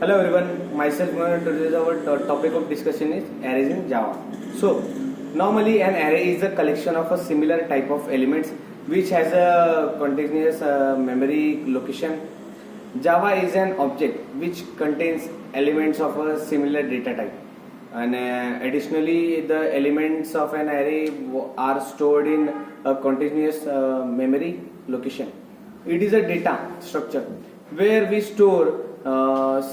Hello everyone, myself Mohan. Today's our topic of discussion is arrays in Java. So, normally an array is a collection of a similar type of elements which has a continuous memory location. Java is an object which contains elements of a similar data type. And additionally, the elements of an array are stored in a continuous memory location. It is a data structure where we store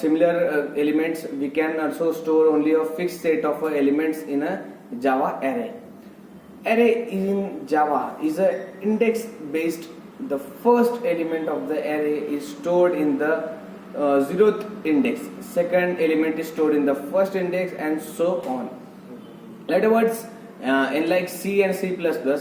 similar elements. We can also store only a fixed set of elements in a Java array. Array in Java is a index based. The first element of the array is stored in the zeroth index. Second element is stored in the first index, and so on. In other words, in like C and C++,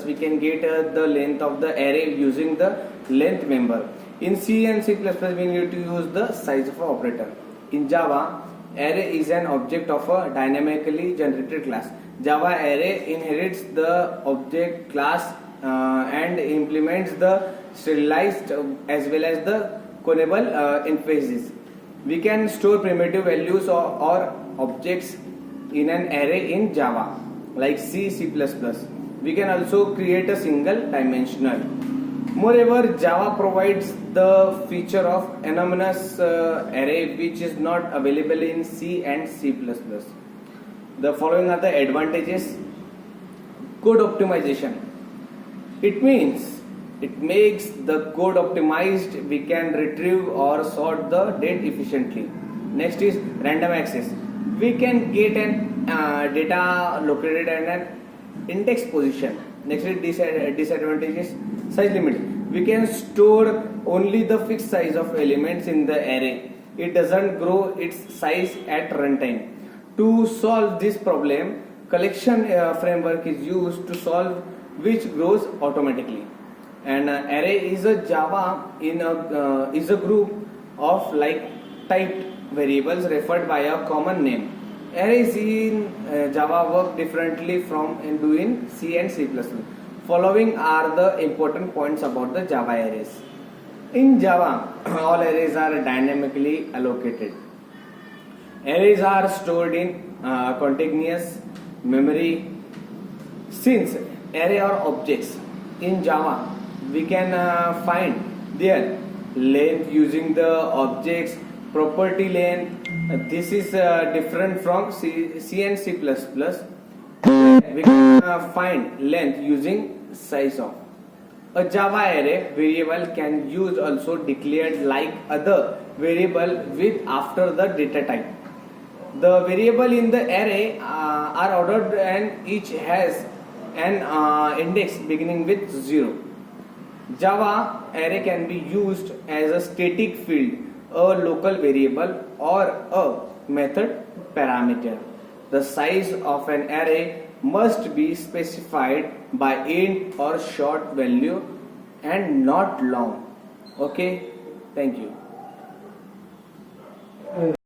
we can get the length of the array using the length member. In C and C++, we need to use the size of an operator. In Java, array is an object of a dynamically generated class. Java array inherits the object class and implements the serialized as well as the callable emphasis. We can store primitive values or objects in an array in Java, like C, C++. We can also create a single dimensional. Moreover, Java provides the feature of anonymous array which is not available in C and C++. The following are the advantages. Code optimization. It makes the code optimized. We can retrieve or sort the data efficiently. Next is random access. We can get an data located at an index position. Next is disadvantages. Size limit. We can store only the fixed size of elements in the array. It doesn't grow its size at runtime. To solve this problem, collection framework is used to solve, which grows automatically. And array is a Java is a group of like typed variables referred by a common name. Arrays in Java work differently from in C and C++. Following are the important points about the Java arrays. In Java, all arrays are dynamically allocated. Arrays are stored in continuous memory. Since array are objects in Java, we can find their length using the objects property length. This is different from C and C++. We can find length using size of. A Java array variable can use also declared like other variable with after the data type. The variable in the array are ordered and each has an index beginning with 0. Java array can be used as a static field, a local variable, or a method parameter. The size of an array must be specified by int or short value and not long. Okay, thank you.